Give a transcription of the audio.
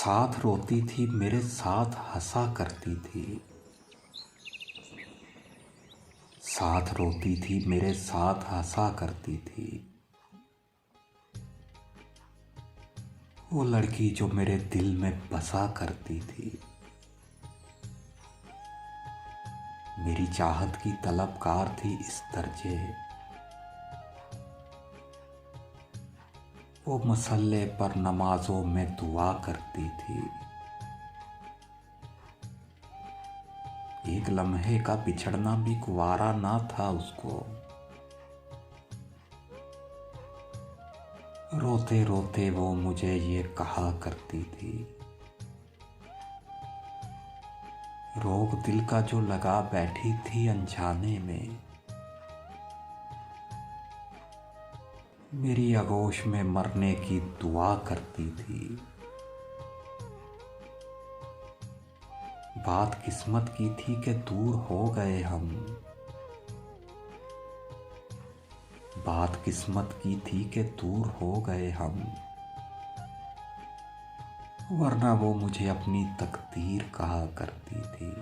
साथ रोती थी मेरे साथ हंसा करती थी। साथ रोती थी मेरे साथ हंसा करती थी। वो लड़की जो मेरे दिल में बसा करती थी। मेरी चाहत की तलबगार थी इस दर्जे। वो मसल्ले पर नमाजों में दुआ करती थी। एक लम्हे का बिछड़ना भी गुवारा ना था उसको। रोते रोते वो मुझे ये कहा करती थी, रोग दिल का जो लगा बैठी थी अनजाने में। मेरी आगोश में मरने की दुआ करती थी। बात किस्मत की थी कि दूर हो गए हम। बात किस्मत की थी कि दूर हो गए हम, वरना वो मुझे अपनी तकदीर कहा करती थी।